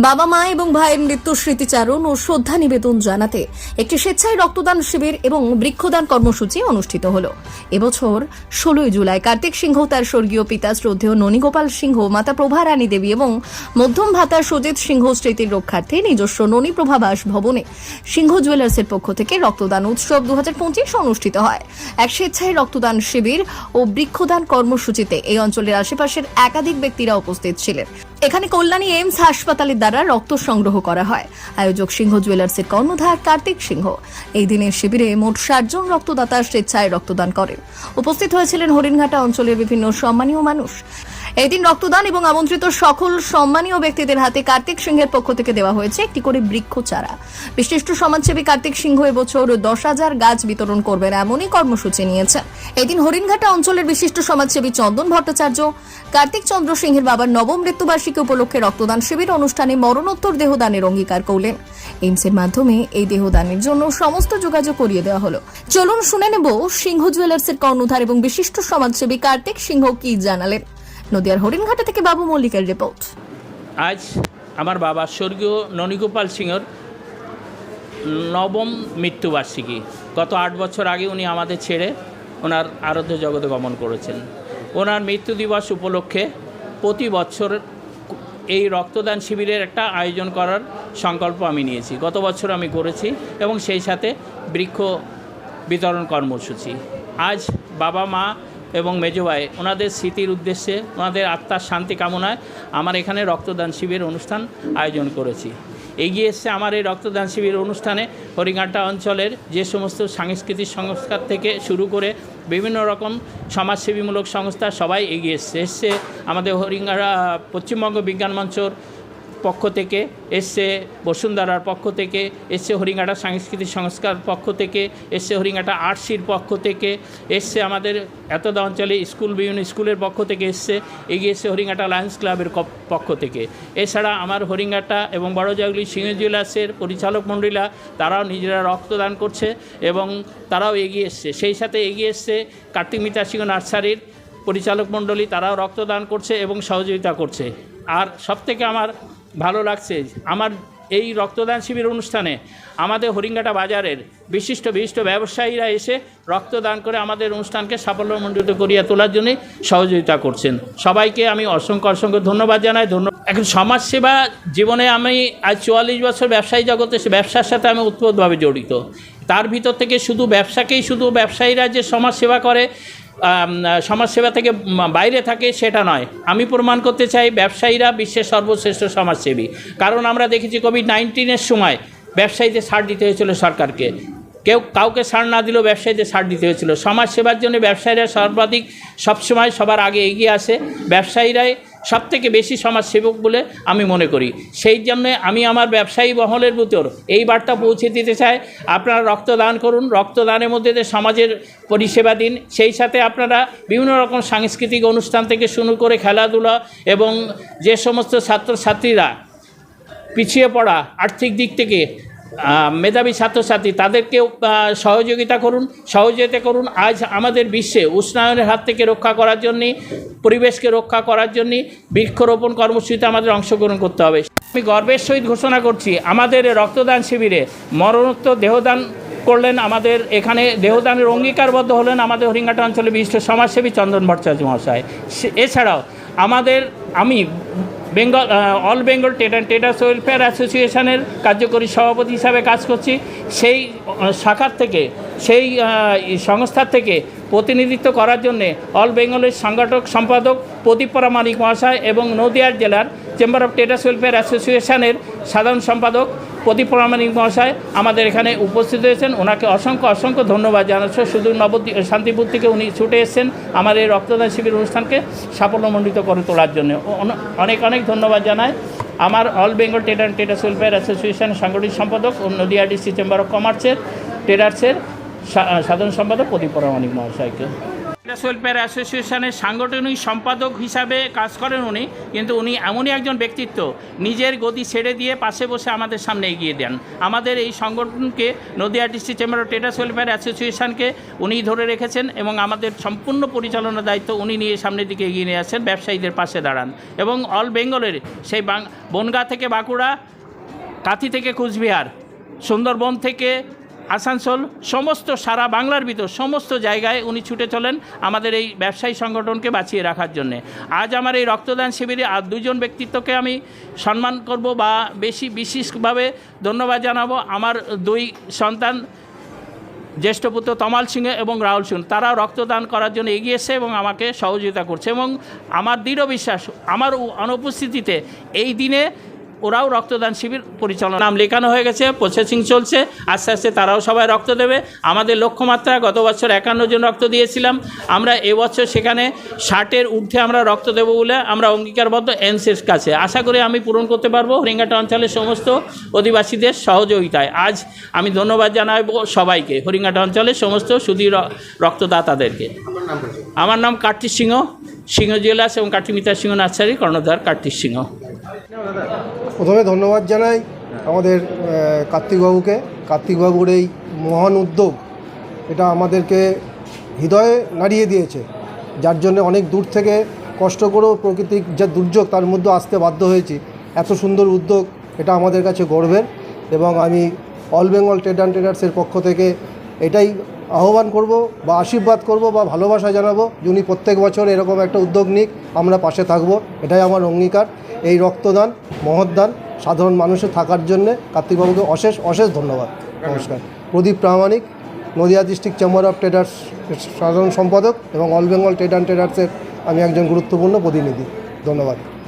বাবা মা এবং ভাইয়ের মৃত্যু স্মৃতিচারণ ও শ্রদ্ধা নিবেদন জানাতে একটি স্বেচ্ছায় রক্তদান শিবির এবং বৃক্ষদান কর্মসূচি অনুষ্ঠিত হলো। এবছর 16 জুলাই কার্তিক সিংহ তার স্বর্গীয় পিতা শ্রদ্ধেয় ননীগোপাল সিংহ, মাতা প্রভা রানী দেবী এবং মধ্যম ভাতা সুজিত সিংহ স্মৃতির রক্ষার্থে নিজস্ব ননীপ্রভা বাস ভবনে সিংহ জুয়েলার্সের পক্ষ থেকে রক্তদান উৎসব 2025 অনুষ্ঠিত হয়। এক স্বেচ্ছায় রক্তদান শিবির ও বৃক্ষদান কর্মসূচিতে এই অঞ্চলের আশেপাশের একাধিক ব্যক্তিরা উপস্থিত ছিলেন। এখানে কল্যাণী এইমস হাসপাতালের দ্বারা রক্ত সংগ্রহ করা হয়। আয়োজক সিংহ জুয়েলার্সের কর্ণধার কার্তিক সিংহ। এই দিনের শিবিরে মোট 60 জন রক্তদাতা স্বেচ্ছায় রক্তদান করেন। উপস্থিত হয়েছিলেন হরিণঘাটা অঞ্চলের বিভিন্ন সম্মানীয় মানুষ। এই দিন রক্তদান এবং আমন্ত্রিত সকল সম্মানীয় ব্যক্তিদের হাতে কার্তিক সিংহের পক্ষ থেকে দেওয়া হয়েছে একটি করে বৃক্ষ চারা। বিশিষ্ট সমাজসেবী কার্তিক সিংহ এবছর 10,000 গাছ বিতরণ করবেন এমনই কর্মসূচি নিয়েছেন। এই দিন হরিণঘাটা অঞ্চলের বিশিষ্ট সমাজসেবী চন্দন ভট্টাচার্য কার্তিক চন্দ্র সিংহের বাবার নবম মৃত্যুবার্ষিকী উপলক্ষে রক্তদান শিবির অনুষ্ঠানে মরণোত্তর দেহদানের অঙ্গীকার করলেন। এইমসের মাধ্যমে এই দেহদানের জন্য সমস্ত যোগাযোগ করিয়ে দেওয়া হলো। চলুন শুনে নেব সিংহ জুয়েলার্সের কর্ণধার এবং বিশিষ্ট সমাজসেবী কার্তিক সিংহ কি জানালেন। নদিয়ার হরিণঘাটা থেকে বাবু মল্লিকের রিপোর্ট। আজ আমার বাবা স্বর্গীয় ননীগোপাল সিংহর নবম মৃত্যুবার্ষিকী। গত 8 বছর আগে উনি আমাদের ছেড়ে ওনার আরাধ্য জগতে গমন করেছেন। ওনার মৃত্যু দিবস উপলক্ষে প্রতি বছর এই রক্তদান শিবিরের একটা আয়োজন করার সংকল্প আমি নিয়েছি। গত বছর আমি করেছি এবং সেই সাথে বৃক্ষ বিতরণ কর্মসূচি। আজ বাবা মা এবং মেজো ভাই ওনাদের স্মৃতির উদ্দেশ্যে, ওনাদের আত্মার শান্তি কামনায় আমার এখানে রক্তদান শিবির অনুষ্ঠান আয়োজন করেছি। এগিয়ে এসছে আমার এই রক্তদান শিবির অনুষ্ঠানে হরিণঘাটা অঞ্চলের যে সমস্ত সাংস্কৃতিক সংস্কার থেকে শুরু করে বিভিন্ন রকম সমাজসেবীমূলক সংস্থা সবাই এগিয়ে এসছে। আমাদের হরিণঘাটা পশ্চিমবঙ্গ বিজ্ঞান মঞ্চর পক্ষ থেকে এসছে, বসুন্ধরার পক্ষ থেকে এসছে, হরিণঘাটা সাংস্কৃতিক সংস্কার পক্ষ থেকে এসছে, হরিণঘাটা আর্টসির পক্ষ থেকে এসছে, আমাদের এতদা অঞ্চলে বিভিন্ন স্কুলের পক্ষ থেকে এসছে, এগিয়ে এসছে হরিণঘাটা লায়ন্স ক্লাবের পক্ষ থেকে। এছাড়া আমার হরিণঘাটা এবং বড়জাগুলি সিংহ জুয়েলার্সের পরিচালক মণ্ডলীরা তারাও নিজেরা রক্তদান করছে এবং তারাও এগিয়ে এসছে। সেই সাথে এগিয়ে এসছে কার্তিক মিতা সিংহ নার্সারির পরিচালক মণ্ডলী, তারাও রক্তদান করছে এবং সহযোগিতা করছে। আর সবথেকে আমার ভালো লাগছে, আমার এই রক্তদান শিবির অনুষ্ঠানে আমাদের হরিণঘাটা বাজারের বিশিষ্ট ব্যবসায়ীরা এসে রক্তদান করে আমাদের অনুষ্ঠানকে সাফল্যমণ্ডিত করিয়া তোলার জন্যই সহযোগিতা করছেন। সবাইকে আমি অসংখ্য ধন্যবাদ জানাই। এখন সমাজসেবা জীবনে আমি আজ 44 বছর ব্যবসায়ী জগতে, ব্যবসার সাথে আমি ওতপ্রোতভাবে জড়িত। তার ভিতর থেকে শুধু ব্যবসায়ীরা যে সমাজসেবা করে, সমাজসেবা থেকে বাইরে থাকে সেটা নয়। আমি প্রমাণ করতে চাই ব্যবসায়ীরা বিশ্বের সর্বশ্রেষ্ঠ সমাজসেবী। কারণ আমরা দেখেছি কোভিড-19-এর সময় ব্যবসায়ীদের ছাড় দিতে হয়েছিল সরকারকে, কাউকে ছাড় না দিলেও ব্যবসায়ীদের ছাড় দিতে হয়েছিল। সমাজসেবার জন্য ব্যবসায়ীরা সর্বাধিক সবসময় সবার আগে এগিয়ে আসে। ব্যবসায়ীরাই সবথেকে বেশি সমাজসেবক বলে আমি মনে করি। সেই জন্য আমি আমার ব্যবসায়ী মহলের ভিতর এই বার্তা পৌঁছে দিতে চাই, আপনারা রক্তদান করুন, রক্তদানের মধ্যে সমাজের পরিষেবা দিন। সেই সাথে আপনারা বিভিন্ন রকম সাংস্কৃতিক অনুষ্ঠান থেকে শুরু করে খেলাধুলা এবং যে সমস্ত ছাত্রছাত্রীরা পিছিয়ে পড়া আর্থিক দিক থেকে মেধাবী ছাত্রছাত্রী, তাদেরকেও সহযোগিতা করুন। আজ আমাদের বিশ্বে উষ্ণায়নের হাত থেকে রক্ষা করার জন্যে, পরিবেশকে রক্ষা করার জন্যে বৃক্ষরোপণ কর্মসূচিতে আমাদের অংশগ্রহণ করতে হবে। আমি গর্বের সহিত ঘোষণা করছি, আমাদের রক্তদান শিবিরে মরণোত্তর দেহদান করলেন, আমাদের এখানে দেহদানের অঙ্গীকারবদ্ধ হলেন আমাদের হরিণঘাটা অঞ্চলের বিশিষ্ট সমাজসেবী চন্দন ভট্টাচার্য মহাশয়। এছাড়াও আমি অল বেঙ্গল ট্রেডার্স ওয়েলফেয়ার অ্যাসোসিয়েশনের কার্যকরী সভাপতি হিসাবে কাজ করছি। সেই শাখার থেকে, সেই সংস্থার থেকে প্রতিনিধিত্ব করার জন্যে অল বেঙ্গলের সম্পাদক প্রদীপ প্রামাণিক মহাশয় এবং নদিয়ার জেলার চেম্বার অফ ট্রেডার্স ওয়েলফেয়ার অ্যাসোসিয়েশনের সাধারণ সম্পাদক প্রদীপ প্রামাণিক মহাশয় আমাদের এখানে উপস্থিত হয়েছেন। ওনাকে অসংখ্য ধন্যবাদ জানাচ্ছি। শুধু শান্তিপুর থেকে উনি ছুটে এসেছেন আমার এই রক্তদান শিবির অনুষ্ঠানকে সাফল্যমণ্ডিত করে তোলার জন্য। অনেক ধন্যবাদ জানাই আমার অল বেঙ্গল ট্রেডার্স ওয়েলফেয়ার অ্যাসোসিয়েশনের সাংগঠনিক সম্পাদক ও নদিয়া ডিস্ট্রিক্ট চেম্বার অফ কমার্সের ট্রেডার্সের সাধারণ সম্পাদক প্রদীপ প্রামাণিক মহাশয়কে। ট্রেডার্স ওয়েলফেয়ার অ্যাসোসিয়েশনের সাংগঠনিক সম্পাদক হিসাবে কাজ করেন উনি, কিন্তু উনি এমনই একজন ব্যক্তিত্ব, নিজের গদি ছেড়ে দিয়ে পাশে বসে আমাদের সামনে এগিয়ে দেন। আমাদের এই সংগঠনকে, Nadia district chamber of traders welfare অ্যাসোসিয়েশনকে উনি ধরে রেখেছেন এবং আমাদের সম্পূর্ণ পরিচালনার দায়িত্ব উনি নিয়ে সামনের দিকে এগিয়ে নিয়ে আসেন, ব্যবসায়ীদের পাশে দাঁড়ান এবং অল বেঙ্গলের সেই বনগাঁ থেকে বাঁকুড়া, কাঁথি থেকে কুচবিহার, সুন্দরবন থেকে আসানসোল, সমস্ত সারা বাংলার ভিতর সমস্ত জায়গায় উনি ছুটে চলেন আমাদের এই ব্যবসায়ী সংগঠনকে বাঁচিয়ে রাখার জন্যে। আজ আমার এই রক্তদান শিবিরে আর দুজন ব্যক্তিত্বকে আমি সম্মান করব বা বিশেষভাবে ধন্যবাদ জানাবো। আমার দুই সন্তান, জ্যেষ্ঠ পুত্র তমাল সিংহ এবং রাহুল সিংহ, তারাও রক্তদান করার জন্য এগিয়ে এসে এবং আমাকে সহযোগিতা করছে এবং আমার দৃঢ় বিশ্বাস আমার অনুপস্থিতিতে এই দিনে ওরাও রক্তদান শিবির পরিচালনা, নাম লেখানো হয়ে গেছে, প্রসেসিং চলছে, আস্তে আস্তে তারাও সবাই রক্ত দেবে। আমাদের লক্ষ্যমাত্রা গত বছর 51 জন রক্ত দিয়েছিলাম, আমরা এবছর সেখানে 60-এর ঊর্ধ্বে আমরা রক্ত দেবো বলে আমরা অঙ্গীকারবদ্ধ এনসিএর কাছে। আশা করি আমি পূরণ করতে পারবো হরিঙ্গাটা অঞ্চলের সমস্ত অধিবাসীদের সহযোগিতায়। আজ আমি ধন্যবাদ জানাবো সবাইকে, হরিঙ্গাটা অঞ্চলের সমস্ত সুধী রক্তদাতাদেরকে। আমার নাম কার্তিক সিংহ, সিংহ জুয়েলার্স এবং কার্তিক সিংহ নার্সারি, কর্ণধার কার্তিক সিংহ। প্রথমে ধন্যবাদ জানাই আমাদের কার্তিকবাবুর এই মহান উদ্যোগ, এটা আমাদেরকে হৃদয়ে নাড়িয়ে দিয়েছে, যার জন্য অনেক দূর থেকে কষ্ট করেও প্রকৃতির যে দুর্যোগ তার মধ্যে আসতে বাধ্য হয়েছি। এত সুন্দর উদ্যোগ, এটা আমাদের কাছে গর্বের এবং আমি অল বেঙ্গল ট্রেড অ্যান্ড ট্রেডার্সের পক্ষ থেকে এটাই আহ্বান করব বা আশীর্বাদ করব বা ভালোবাসা জানাবো যে উনি প্রত্যেক বছর এরকম একটা উদ্যোগ নিক, আমরা পাশে থাকব, এটাই আমার অঙ্গীকার। এই রক্তদান, মহৎদান সাধারণ মানুষের থাকার জন্যে কার্তিকবাবুকে অশেষ অশেষ ধন্যবাদ। নমস্কার। Pradip Pramanik, Nadia district chamber of traders সাধারণ সম্পাদক এবং অল বেঙ্গল ট্রেড অ্যান্ড ট্রেডার্সের আমি একজন গুরুত্বপূর্ণ প্রতিনিধি। ধন্যবাদ।